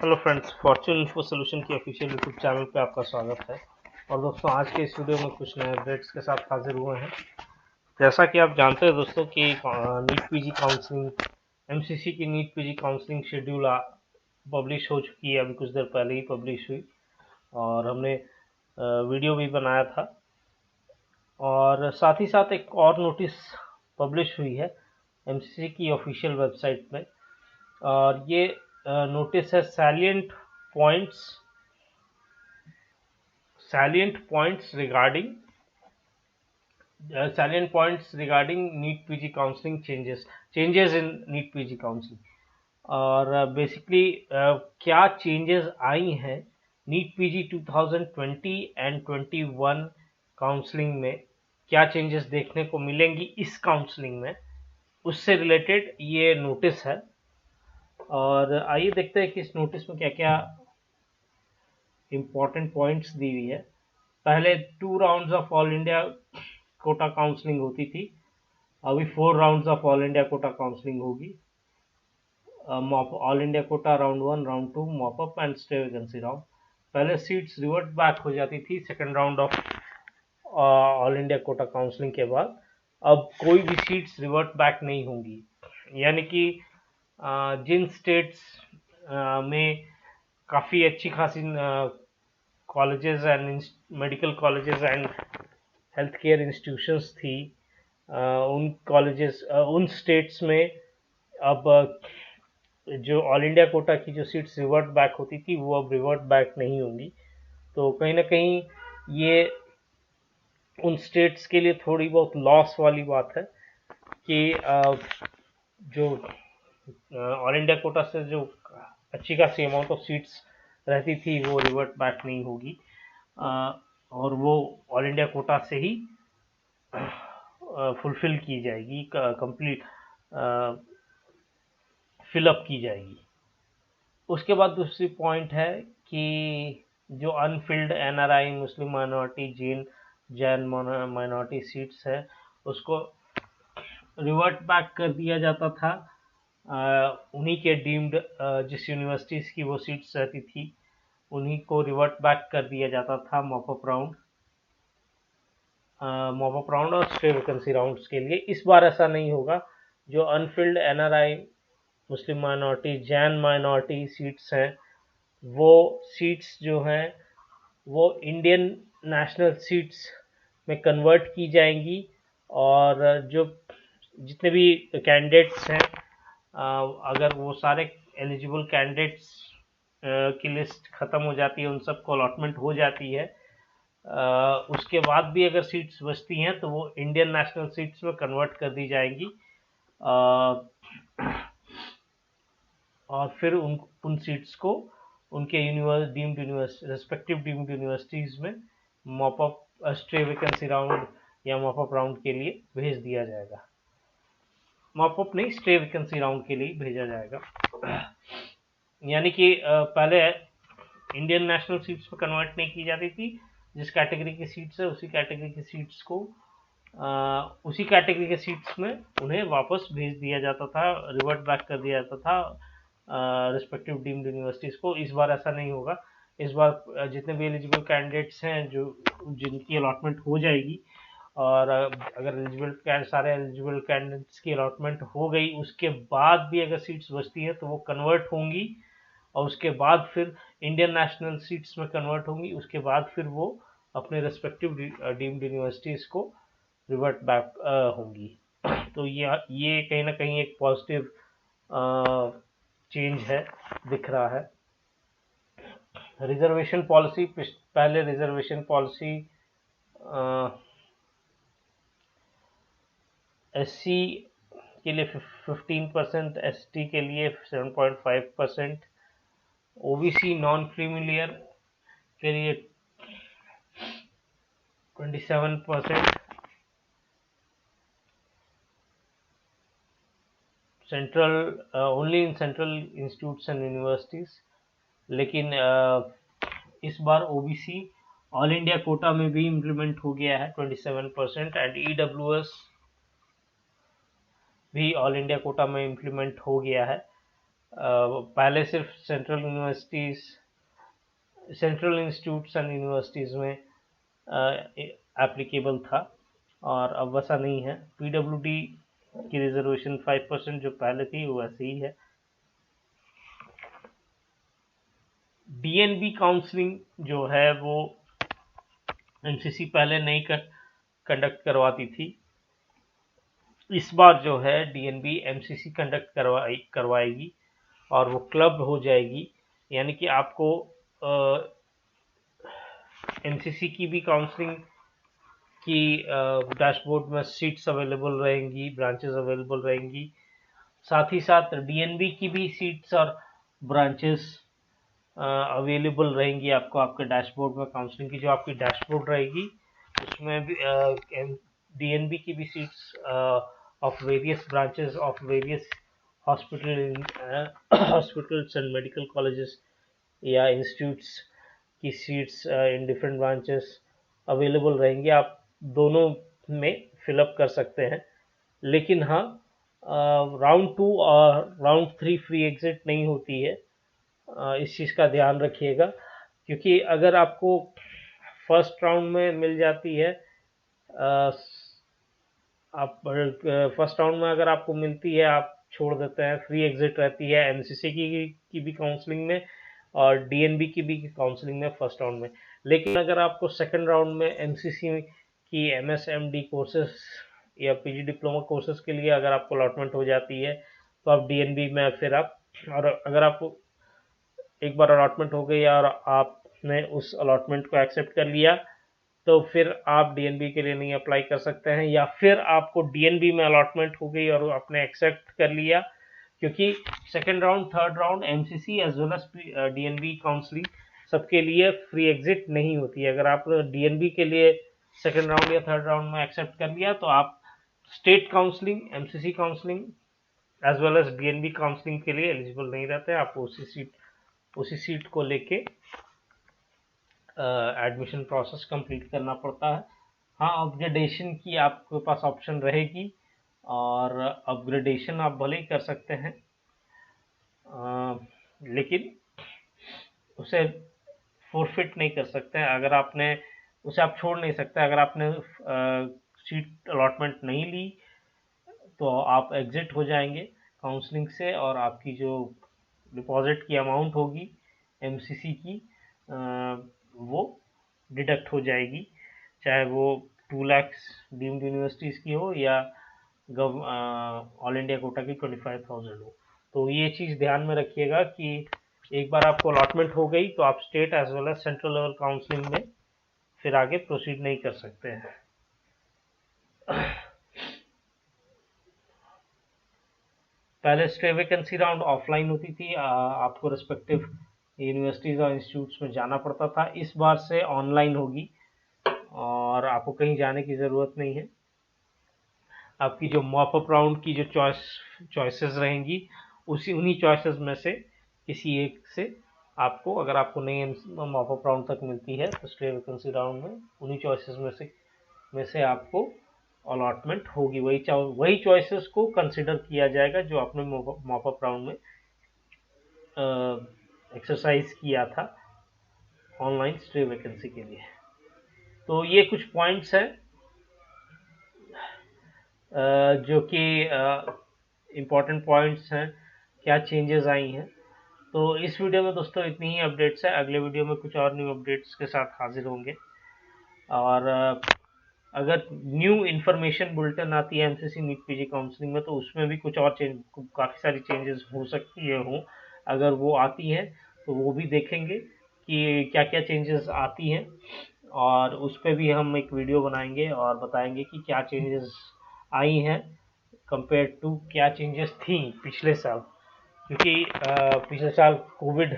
Hello friends, Fortune info solution की official YouTube channel पे आपका स्वागत है। और दोस्तों, आज के इस वीडियो में कुछ नए अपडेट्स के साथ हाजिर हुए हैं। जैसा कि आप जानते हैं दोस्तों कि नीट पीजी काउंसलिंग, एमसीसी की NEET PG counselling schedule publish हो चुकी है। अभी कुछ देर पहले ही पब्लिश हुई और हमने वीडियो भी बनाया था। और साथ ही साथ एक और नोटिस पब्लिश हुई है एमसीसी की ऑफिशियल वेबसाइट में, और ये नोटिस है salient points regarding NEET PG counseling changes in NEET PG counseling। और बेसिकली क्या चेंजेस आई हैं नीट पीजी 2020 एंड 21 काउंसलिंग में, क्या चेंजेस देखने को मिलेंगी इस काउंसलिंग में, उससे रिलेटेड ये नोटिस है। और आइए देखते हैं कि इस नोटिस में क्या क्या इम्पोर्टेंट पॉइंट्स दी हुई है। पहले 2 rounds of all India quota counselling होती थी, अभी 4 rounds of all India quota counselling होगी। All India quota round 1, round 2, mop up and stay vacancy round. पहले सीट्स रिवर्ट बैक हो जाती थी second round of all India quota counselling के बाद। अब कोई भी सीट्स रिवर्ट बैक नहीं होंगी, यानी कि जिन स्टेट्स में काफ़ी अच्छी खासी colleges and medical colleges and health care institutions थी, उन स्टेट्स में अब जो ऑल इंडिया कोटा की जो सीट्स रिवर्ट बैक होती थी वो अब रिवर्ट बैक नहीं होंगी। तो कहीं ना कहीं ये उन स्टेट्स के लिए थोड़ी बहुत लॉस वाली बात है कि जो ऑल इंडिया कोटा से जो अच्छी खासी अमाउंट ऑफ सीट्स रहती थी वो रिवर्ट बैक नहीं होगी, और वो ऑल इंडिया कोटा से ही फुलफिल की जाएगी, कंप्लीट फिलअप की जाएगी। उसके बाद दूसरी पॉइंट है कि जो अनफिल्ड एनआरआई, मुस्लिम माइनॉरिटी, जैन माइनॉरिटी सीट्स है उसको रिवर्ट बैक कर दिया जाता था। उन्हीं के डीम्ड जिस यूनिवर्सिटीज़ की वो सीट्स रहती थी उन्हीं को रिवर्ट बैक कर दिया जाता था मॉप अप राउंड और स्टे वैकेंसी राउंड्स के लिए। इस बार ऐसा नहीं होगा। जो अनफिल्ड एनआरआई, मुस्लिम माइनॉरिटी, जैन माइनॉरिटी सीट्स हैं, वो सीट्स जो हैं वो इंडियन नेशनल सीट्स में कन्वर्ट की जाएंगी। और जो जितने भी कैंडिडेट्स हैं, अगर वो सारे एलिजिबल कैंडिडेट्स की लिस्ट ख़त्म हो जाती है, उन सबको अलॉटमेंट हो जाती है, उसके बाद भी अगर सीट्स बचती हैं तो वो इंडियन नेशनल सीट्स में कन्वर्ट कर दी जाएंगी। और फिर उन सीट्स को उनके रेस्पेक्टिव डीम्ड यूनिवर्सिटीज़ में mop up stay vacancy round या मॉप अप राउंड के लिए भेज दिया जाएगा। मॉप अप नहीं, स्टे वैकेंसी राउंड के लिए भेजा जाएगा। यानी कि पहले इंडियन नेशनल सीट्स में कन्वर्ट नहीं की जाती थी। जिस कैटेगरी की सीट्स है उसी कैटेगरी की सीट्स को उसी कैटेगरी के सीट्स में उन्हें वापस भेज दिया जाता था, रिवर्ट बैक कर दिया जाता था रिस्पेक्टिव डीम्ड यूनिवर्सिटीज़ को। इस बार ऐसा नहीं होगा। इस बार जितने भी एलिजिबल कैंडिडेट्स हैं जो जिनकी अलॉटमेंट हो जाएगी, और अगर सारे एलिजिबल कैंडिडेट्स की अलॉटमेंट हो गई उसके बाद भी अगर सीट्स बचती हैं तो वो कन्वर्ट होंगी, और उसके बाद फिर इंडियन नेशनल सीट्स में कन्वर्ट होंगी। उसके बाद फिर वो अपने रेस्पेक्टिव डीम्ड यूनिवर्सिटीज़ को रिवर्ट बैक होंगी। तो ये कहीं ना कहीं एक पॉजिटिव चेंज है, दिख रहा है। रिजर्वेशन पॉलिसी, पहले रिजर्वेशन पॉलिसी एससी के लिए 15%, एसटी के लिए 7.5%, ओबीसी नॉन क्रीमी के लिए 27%, central only in central institutes and universities. लेकिन इस बार ओबीसी ऑल इंडिया कोटा में भी इम्प्लीमेंट हो गया है 27%, एंड ईडब्ल्यूएस भी ऑल इंडिया कोटा में इम्प्लीमेंट हो गया है पहले सिर्फ सेंट्रल इंस्टीट्यूट्स एंड यूनिवर्सिटीज़ में एप्लीकेबल था, और अब वैसा नहीं है। पीडब्ल्यूडी की रिजर्वेशन 5% जो पहले थी वो वैसे ही है। डीएनबी काउंसलिंग जो है वो एमसीसी पहले नहीं कंडक्ट करवाती थी। इस बार जो है डीएनबी एमसीसी कंडक्ट करवाएगी और वो क्लब हो जाएगी, यानी कि आपको एमसीसी की भी काउंसलिंग की डैशबोर्ड में सीट्स अवेलेबल रहेंगी, ब्रांचेस अवेलेबल रहेंगी। साथ ही साथ डीएनबी की भी सीट्स और ब्रांचेस अवेलेबल रहेंगी आपको आपके डैशबोर्ड में। काउंसलिंग की जो आपकी डैशबोर्ड रहेगी उसमें भी डीएनबी की भी seats of various branches of various hospitals and medical colleges या इंस्टीट्यूट्स की seats in different branches available रहेंगी। आप दोनों में फिलअप कर सकते हैं। लेकिन हाँ, राउंड 2 और राउंड 3 फ्री एग्जिट नहीं होती है। इस चीज़ का ध्यान रखिएगा, क्योंकि अगर आपको फर्स्ट राउंड में मिल जाती है, आप फर्स्ट राउंड में अगर आपको मिलती है आप छोड़ देते हैं, फ्री एग्जिट रहती है एमसीसी की भी काउंसलिंग में और डीएनबी की भी काउंसलिंग में फर्स्ट राउंड में। लेकिन अगर आपको सेकंड राउंड में एमसीसी की एमएसएमडी कोर्सेस या पीजी डिप्लोमा कोर्सेज के लिए अगर आपको अलॉटमेंट हो जाती है तो आप डीएनबी में फिर आप, और अगर आपको एक बार अलॉटमेंट हो गई और आपने उस अलॉटमेंट को एक्सेप्ट कर लिया तो फिर आप डीएनबी के लिए नहीं अप्लाई कर सकते हैं। या फिर आपको डीएनबी में अलॉटमेंट हो गई और आपने एक्सेप्ट कर लिया, क्योंकि second round third round MCC as well as DNB counselling सबके लिए फ्री एग्जिट नहीं होती है। अगर आप डीएनबी के लिए सेकेंड राउंड या थर्ड राउंड में एक्सेप्ट कर लिया तो आप state counselling, MCC counselling as well as DNB counselling के लिए एलिजिबल नहीं रहते। आपको उसी सीट को लेके एडमिशन प्रोसेस कंप्लीट करना पड़ता है। हाँ, अपग्रेडेशन की आपके पास ऑप्शन रहेगी और अपग्रेडेशन आप भले ही कर सकते हैं, लेकिन उसे फोरफिट नहीं कर सकते हैं। अगर आपने उसे आप छोड़ नहीं सकते। अगर आपने सीट अलॉटमेंट नहीं ली तो आप एग्जिट हो जाएंगे काउंसलिंग से, और आपकी जो डिपॉजिट की अमाउंट होगी एमसीसी की वो डिडक्ट हो जाएगी, चाहे वो 2 लाख डीम्ड यूनिवर्सिटीज़ की हो या ऑल इंडिया कोटा की 25,000 हो। तो ये चीज़ ध्यान में रखिएगा कि एक बार आपको अलॉटमेंट हो गई तो आप state as well as central level counselling में फिर आगे प्रोसीड नहीं कर सकते हैं। पहले स्टे वैकेंसी राउंड ऑफलाइन होती थी, आपको रिस्पेक्टिव यूनिवर्सिटीज़ और इंस्टीट्यूट्स में जाना पड़ता था। इस बार से ऑनलाइन होगी और आपको कहीं जाने की ज़रूरत नहीं है। आपकी जो मॉपअप राउंड की जो चॉइसेस रहेंगी उन्हीं चॉइसेस में से किसी एक से आपको, अगर आपको नहीं मॉपअप राउंड तक मिलती है तो स्टे वैकेंसी राउंड में उन्हीं चॉइसेस में से आपको अलॉटमेंट होगी। वही चॉइसेस को कंसिडर किया जाएगा जो आपने मॉपअप राउंड में एक्सरसाइज किया था ऑनलाइन स्टे वैकेंसी के लिए। तो ये कुछ पॉइंट्स हैं जो कि इम्पोर्टेंट पॉइंट्स हैं, क्या चेंजेस आई हैं। तो इस वीडियो में दोस्तों इतनी ही अपडेट्स है। अगले वीडियो में कुछ और न्यू अपडेट्स के साथ हाजिर होंगे। और अगर न्यू इन्फॉर्मेशन बुलेटिन आती है एमसीसी नीट पीजी काउंसलिंग में तो उसमें भी कुछ और काफ़ी सारी चेंजेस हो सकती है हों। अगर वो आती हैं तो वो भी देखेंगे कि क्या क्या चेंजेस आती हैं, और उस पर भी हम एक वीडियो बनाएंगे और बताएंगे कि क्या चेंजेस आई हैं कंपेयर टू क्या चेंजेस थी पिछले साल। क्योंकि पिछले साल कोविड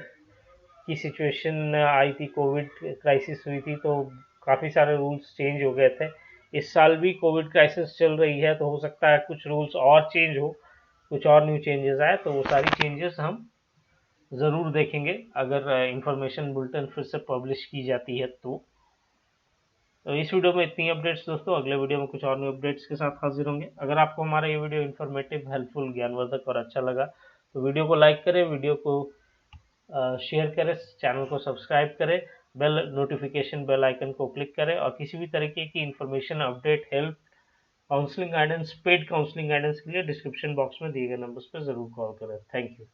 की सिचुएशन आई थी, कोविड क्राइसिस हुई थी, तो काफ़ी सारे रूल्स चेंज हो गए थे। इस साल भी कोविड क्राइसिस चल रही है तो हो सकता है कुछ रूल्स और चेंज हो, कुछ और न्यू चेंजेस आए, तो वो सारी चेंजेस हम ज़रूर देखेंगे अगर इंफॉर्मेशन बुलेटिन फिर से पब्लिश की जाती है तो इस वीडियो में इतनी अपडेट्स दोस्तों। अगले वीडियो में कुछ और न्यू अपडेट्स के साथ हाजिर होंगे। अगर आपको हमारा ये वीडियो इन्फॉर्मेटिव, हेल्पफुल, ज्ञानवर्धक और अच्छा लगा तो वीडियो को लाइक करें, वीडियो को शेयर करें, चैनल को सब्सक्राइब करें, नोटिफिकेशन बेल आइकन को क्लिक करें, और किसी भी तरीके की information, update, help, counselling guidance, paid counselling guidance के लिए डिस्क्रिप्शन बॉक्स में दिए गए नंबर्स पर जरूर कॉल करें। Thank you.